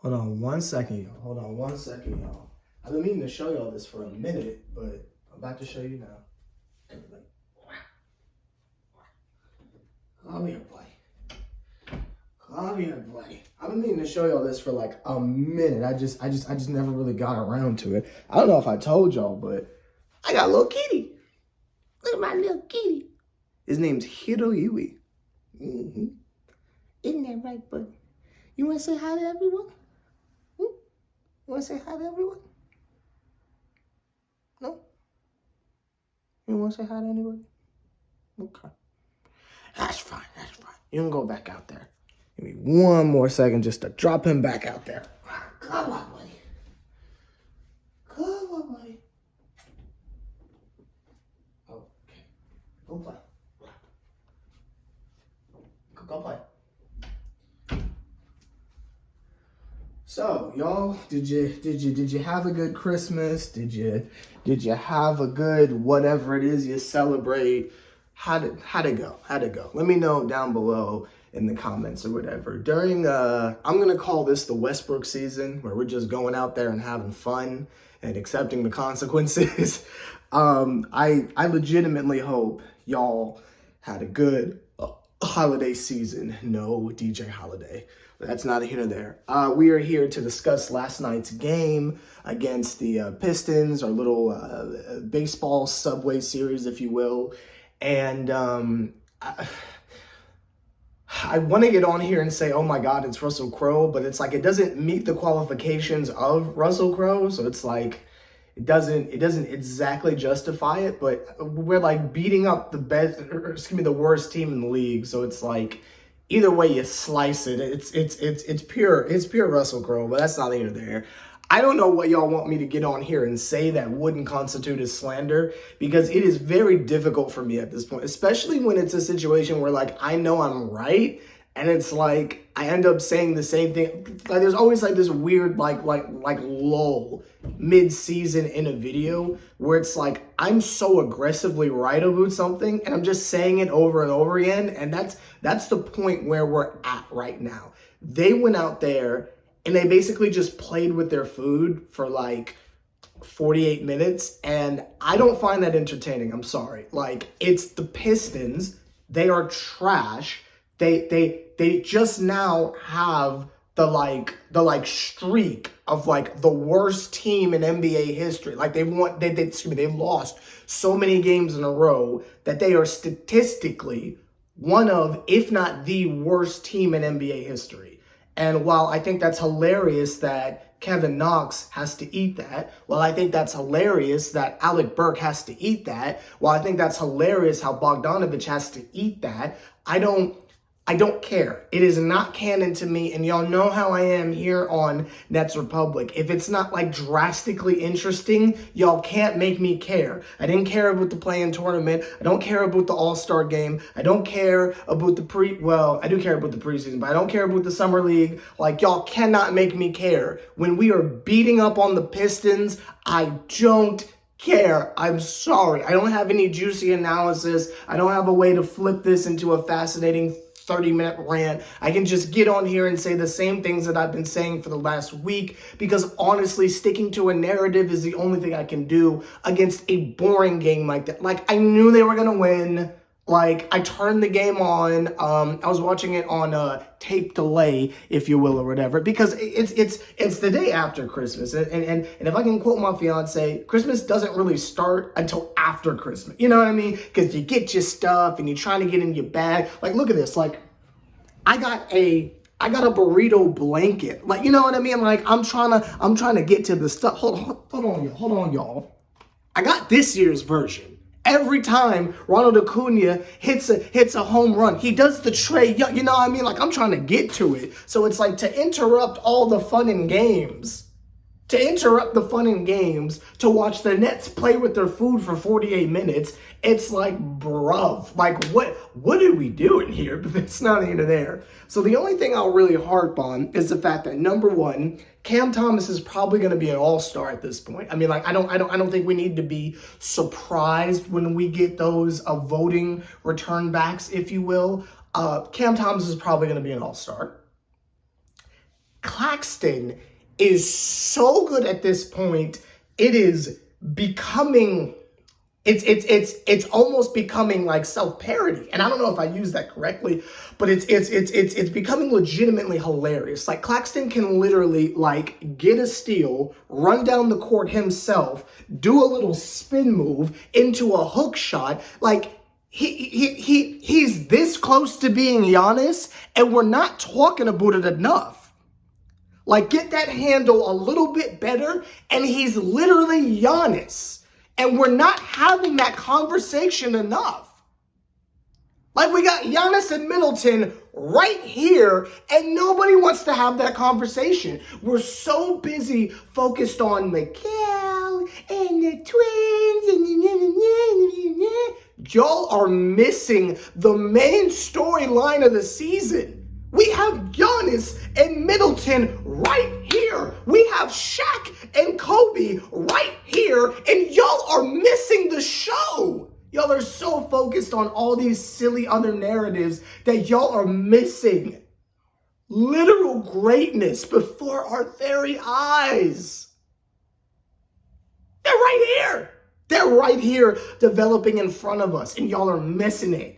Hold on one second, y'all. Hold on one second, y'all. I've been meaning to show y'all this for a minute, but I'm about to show you now. Come here, buddy. Come here, buddy. I've been meaning to show y'all this for like a minute. I just never really got around to it. I don't know if I told y'all, but I got a little kitty. Look at my little kitty. His name's Hiroyui. Mm-hmm. Isn't that right, buddy? You want to say hi to everyone? You want to say hi to everyone? No? You want to say hi to anybody? Okay. That's fine, that's fine. You can go back out there. Give me one more second just to drop him back out there. Come on, buddy. Come on, buddy. Okay. Go play. Go play. So, y'all, did you have a good Christmas? Did you have a good whatever it is you celebrate? How'd it go? Let me know down below in the comments or whatever. During I'm gonna call this the Westbrook season, where we're just going out there and having fun and accepting the consequences. I legitimately hope y'all had a good holiday season. No DJ holiday. That's neither here nor there. We are here to discuss last night's game against the Pistons, our little baseball subway series, if you will. And I want to get on here and say, oh my God, it's Russell Crowe, but it's like it doesn't meet the qualifications of Russell Crowe, so it's like it doesn't exactly justify it. But we're like beating up the worst team in the league, so it's like either way you slice it, it's pure Russell Crowe, but that's not either there. I don't know what y'all want me to get on here and say that wouldn't constitute as slander, because it is very difficult for me at this point, especially when it's a situation where like I know I'm right and it's like I end up saying the same thing. Like there's always like this weird like lull mid-season in a video where it's like I'm so aggressively right about something and I'm just saying it over and over again, and that's the point where we're at right now. They went out there and they basically just played with their food for like 48 minutes. And I don't find that entertaining. I'm sorry. Like, it's the Pistons. They are trash. They just now have the streak of like the worst team in NBA history. Like they've lost so many games in a row that they are statistically one of, if not the worst team in NBA history. And while I think that's hilarious that Kevin Knox has to eat that, while I think that's hilarious that Alec Burke has to eat that, while I think that's hilarious how Bogdanovich has to eat that, I don't care. It is not canon to me, and y'all know how I am here on Nets Republic. If it's not like drastically interesting, y'all can't make me care. I didn't care about the play-in tournament. I don't care about the All-Star game. I don't care about I do care about the preseason, but I don't care about the Summer League. Like, y'all cannot make me care. When we are beating up on the Pistons, I don't care. I'm sorry. I don't have any juicy analysis. I don't have a way to flip this into a fascinating 30-minute rant. I can just get on here and say the same things that I've been saying for the last week, because honestly, sticking to a narrative is the only thing I can do against a boring game like that. Like, I knew they were going to win. Like, I turned the game on. I was watching it on tape delay, if you will, or whatever, because it's the day after Christmas. And if I can quote my fiance, Christmas doesn't really start until after Christmas. You know what I mean? Because you get your stuff and you're trying to get in your bag. Like, look at this. Like, I got a burrito blanket. Like, you know what I mean? Like, I'm trying to get to the stuff. Hold on, y'all. I got this year's version. Every time Ronald Acuna hits a home run, he does the Trey Young, you know what I mean? Like, I'm trying to get to it. So it's like, to interrupt all the fun and games, to watch the Nets play with their food for 48 minutes, it's like, bruv, like, what are we doing here? But it's not either there. So the only thing I'll really harp on is the fact that, number one, Cam Thomas is probably going to be an all-star at this point. I mean, like, I don't think we need to be surprised when we get those voting return backs, if you will. Cam Thomas is probably going to be an all-star. Claxton is so good at this point. It is becoming, it's almost becoming like self-parody. And I don't know if I use that correctly, but it's becoming legitimately hilarious. Like Claxton can literally like get a steal, run down the court himself, do a little spin move into a hook shot. Like he's this close to being Giannis, and we're not talking about it enough. Like, get that handle a little bit better, and he's literally Giannis. And we're not having that conversation enough. Like, we got Giannis and Middleton right here, and nobody wants to have that conversation. We're so busy focused on Mikal and the twins. Y'all are missing the main storyline of the season. We have Giannis and Middleton right here. We have Shaq and Kobe right here. And y'all are missing the show. Y'all are so focused on all these silly other narratives that y'all are missing literal greatness before our very eyes. They're right here. They're right here developing in front of us, and y'all are missing it.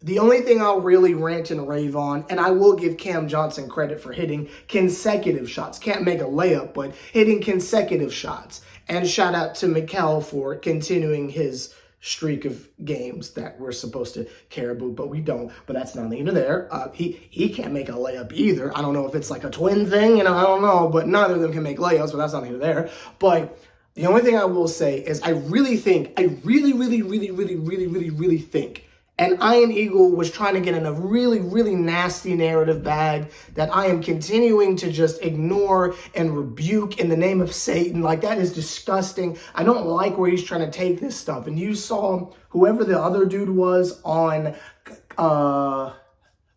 The only thing I'll really rant and rave on, and I will give Cam Johnson credit for hitting consecutive shots. Can't make a layup, but hitting consecutive shots. And shout out to Mikal for continuing his streak of games that we're supposed to care about, but we don't. But that's not neither there. He can't make a layup either. I don't know if it's like a twin thing, I don't know, but neither of them can make layups, but that's not neither there. But the only thing I will say is I really think, really think, and Iron Eagle was trying to get in a really, really nasty narrative bag that I am continuing to just ignore and rebuke in the name of Satan. Like, that is disgusting. I don't like where he's trying to take this stuff. And you saw whoever the other dude was on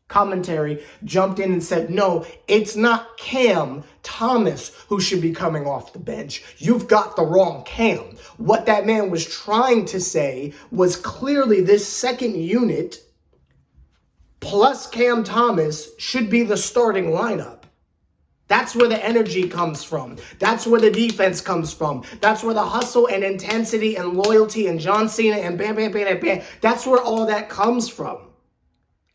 commentary jumped in and said, no, it's not Cam Thomas who should be coming off the bench. You've got the wrong Cam. What that man was trying to say was clearly this second unit plus Cam Thomas should be the starting lineup. That's where the energy comes from. That's where the defense comes from. That's where the hustle and intensity and loyalty and John Cena and bam, bam, bam, bam, bam. That's where all that comes from.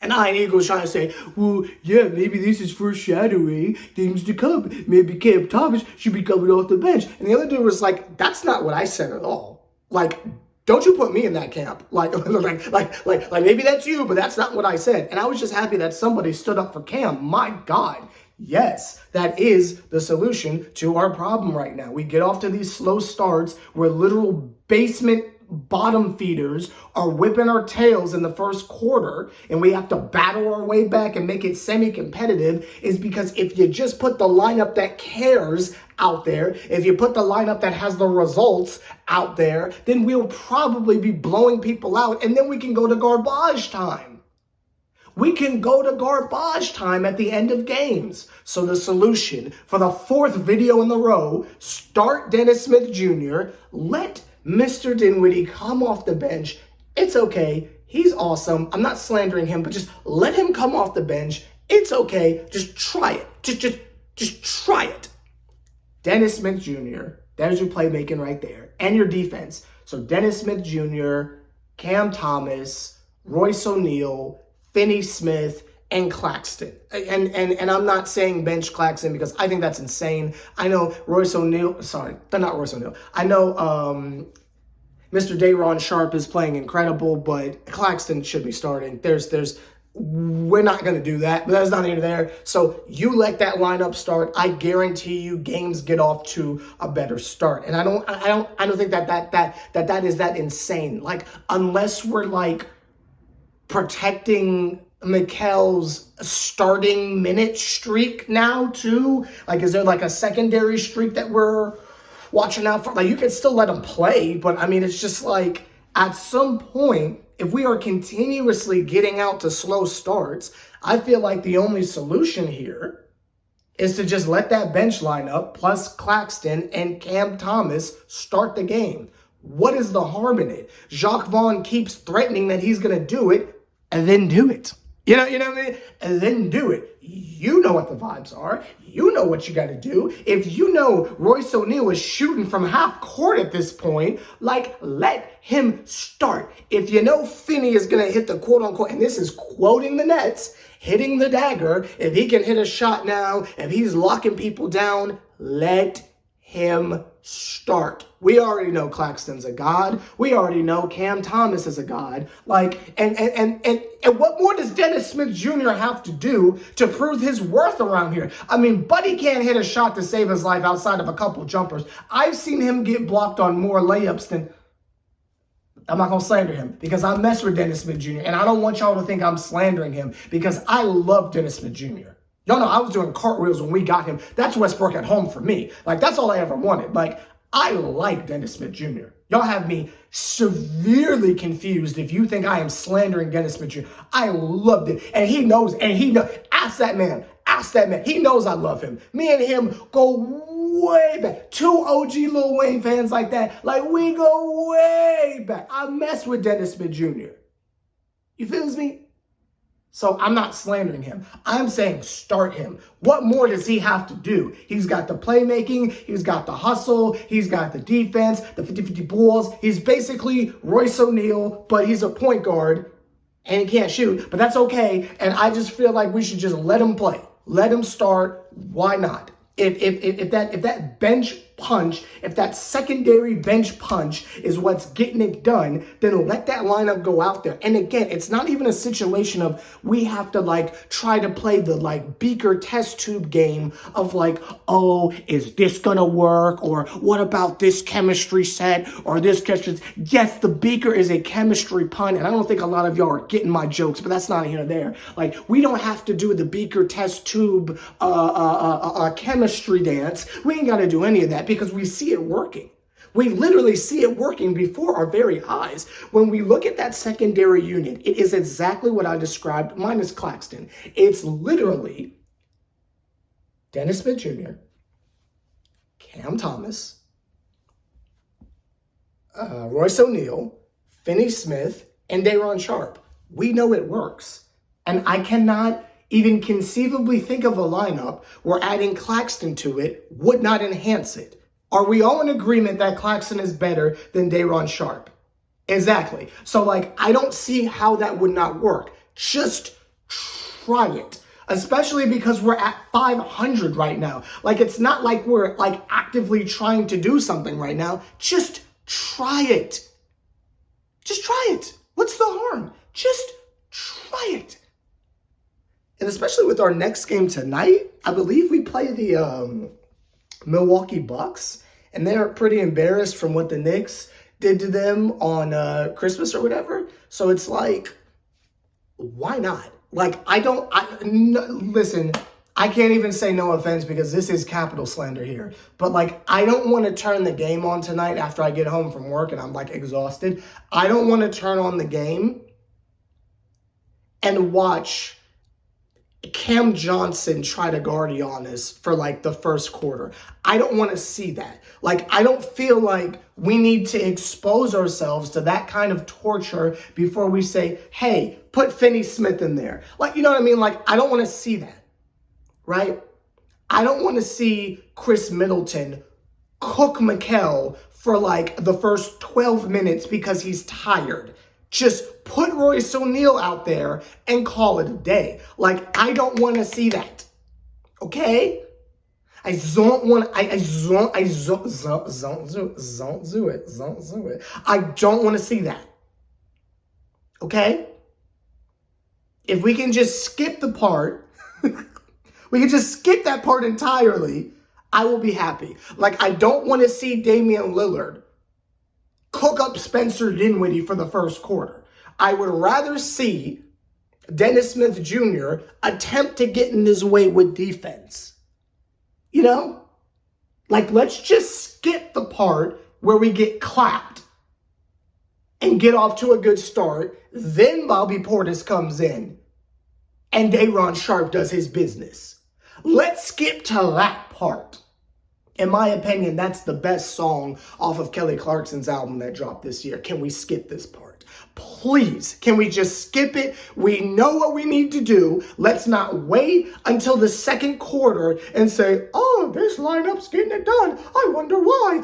And Iron Eagle was trying to say, well, yeah, maybe this is foreshadowing things to come. Maybe Cam Thomas should be coming off the bench. And the other dude was like, that's not what I said at all. Like, don't you put me in that camp. Like maybe that's you, but that's not what I said. And I was just happy that somebody stood up for Cam. My God. Yes, that is the solution to our problem right now. We get off to these slow starts where literal basement bottom feeders are whipping our tails in the first quarter, and we have to battle our way back and make it semi-competitive, is because if you just put the lineup that cares out there, if you put the lineup that has the results out there, then we'll probably be blowing people out, and then we can go to garbage time. We can go to garbage time at the end of games. So the solution for the fourth video in the row, start Dennis Smith Jr., let Mr. Dinwiddie come off the bench. It's okay. He's awesome. I'm not slandering him, but just let him come off the bench. It's okay. Just try it. Just try it. Dennis Smith Jr., there's your playmaking right there. And your defense. So Dennis Smith Jr., Cam Thomas, Royce O'Neal, Finney Smith, and Claxton. And I'm not saying bench Claxton because I think that's insane. I know Royce O'Neal, sorry, not Royce O'Neal. I know Mr. Day'Ron Sharpe is playing incredible, but Claxton should be starting. We're not going to do that, but that's not even there. So you let that lineup start. I guarantee you games get off to a better start. And I don't think that is that insane. Like, unless we're like protecting Mikal's starting minute streak now too? Like, is there like a secondary streak that we're watching out for? Like, you can still let him play, but I mean, it's just like at some point, if we are continuously getting out to slow starts, I feel like the only solution here is to just let that bench lineup plus Claxton and Cam Thomas start the game. What is the harm in it? Jacques Vaughn keeps threatening that he's going to do it, and then do it. You know what I mean? And then do it. You know what the vibes are. You know what you got to do. If you know Royce O'Neal is shooting from half court at this point, like, let him start. If you know Finney is going to hit the quote unquote, and this is quoting the Nets, hitting the dagger, if he can hit a shot now, if he's locking people down, let him start. We already know Claxton's a god. We already know Cam Thomas is a god. Like, and what more does Dennis Smith Jr. have to do to prove his worth around here? I mean, Buddy can't hit a shot to save his life outside of a couple jumpers. I've seen him get blocked on more layups than... I'm not going to slander him because I mess with Dennis Smith Jr. And I don't want y'all to think I'm slandering him because I love Dennis Smith Jr. Y'all know I was doing cartwheels when we got him. That's Westbrook at home for me. Like, that's all I ever wanted. Like, I like Dennis Smith Jr. Y'all have me severely confused if you think I am slandering Dennis Smith Jr. I loved it. And he knows, ask that man. Ask that man. He knows I love him. Me and him go way back. Two OG Lil Wayne fans like that. Like, we go way back. I mess with Dennis Smith Jr. You feels me? So I'm not slandering him. I'm saying start him. What more does he have to do? He's got the playmaking. He's got the hustle. He's got the defense, the 50-50 balls. He's basically Royce O'Neal, but he's a point guard and he can't shoot. But that's okay. And I just feel like we should just let him play. Let him start. Why not? If that bench punch, if that secondary bench punch is what's getting it done, then let that lineup go out there. And again, it's not even a situation of we have to like try to play the like beaker test tube game of like, oh, is this gonna work? Or what about this chemistry set or this chemistry? Yes, the beaker is a chemistry pun, and I don't think a lot of y'all are getting my jokes, but that's not here or there. Like, we don't have to do the beaker test tube chemistry dance. We ain't got to do any of that because we see it working. We literally see it working before our very eyes. When we look at that secondary unit, it is exactly what I described, minus Claxton. It's literally Dennis Smith Jr., Cam Thomas, Royce O'Neal, Finney Smith, and Day'Ron Sharpe. We know it works. And I cannot even conceivably think of a lineup where adding Claxton to it would not enhance it. Are we all in agreement that Claxton is better than Day'Ron Sharpe? Exactly. So, like, I don't see how that would not work. Just try it. Especially because we're at 500 right now. Like, it's not like we're, like, actively trying to do something right now. Just try it. Just try it. What's the harm? Just try it. And especially with our next game tonight, I believe we play the Milwaukee Bucks, and they're pretty embarrassed from what the Knicks did to them on Christmas or whatever. So it's like, why not? Like, listen, I can't even say no offense because this is capital slander here. But, like, I don't want to turn the game on tonight after I get home from work and I'm, like, exhausted. I don't want to turn on the game and watch Cam Johnson try to guard Giannis for like the first quarter. I don't want to see that. Like, I don't feel like we need to expose ourselves to that kind of torture before we say, hey, put Finney Smith in there. Like, you know what I mean? Like, I don't want to see that, right? I don't want to see Chris Middleton cook Mikal for like the first 12 minutes because he's tired. Just put Royce O'Neal out there and call it a day. Like, I don't want to see that. Okay? I don't want to see that. Okay? If we can just skip the part, we can just skip that part entirely, I will be happy. Like, I don't want to see Damian Lillard cook up Spencer Dinwiddie for the first quarter. I would rather see Dennis Smith Jr. attempt to get in his way with defense. You know? Like, let's just skip the part where we get clapped and get off to a good start. Then Bobby Portis comes in and Day'Ron Sharpe does his business. Let's skip to that part. In my opinion, that's the best song off of Kelly Clarkson's album that dropped this year. Can we skip this part? Please, can we just skip it? We know what we need to do. Let's not wait until the second quarter and say, oh, this lineup's getting it done. I wonder why.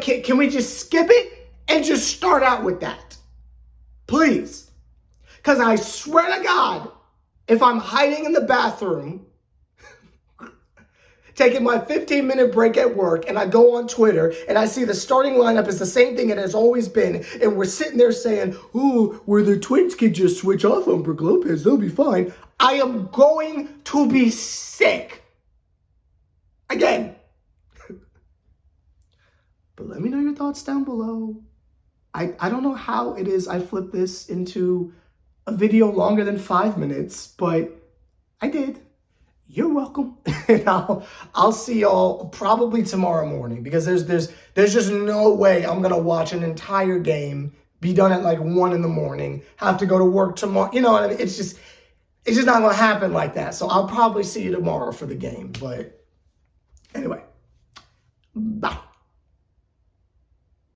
Can we just skip it and just start out with that? Please. Because I swear to God, if I'm hiding in the bathroom, taking my 15-minute break at work, and I go on Twitter, and I see the starting lineup is the same thing it has always been, and we're sitting there saying, ooh, where the Twins could just switch off on Brook Lopez, they'll be fine. I am going to be sick. Again. But let me know your thoughts down below. I don't know how it is I flipped this into a video longer than 5 minutes, but I did. You're welcome. And I'll see y'all probably tomorrow morning, because there's just no way I'm gonna watch an entire game, be done at like 1 a.m, have to go to work tomorrow. You know what I mean? It's just not gonna happen like that. So I'll probably see you tomorrow for the game. But anyway,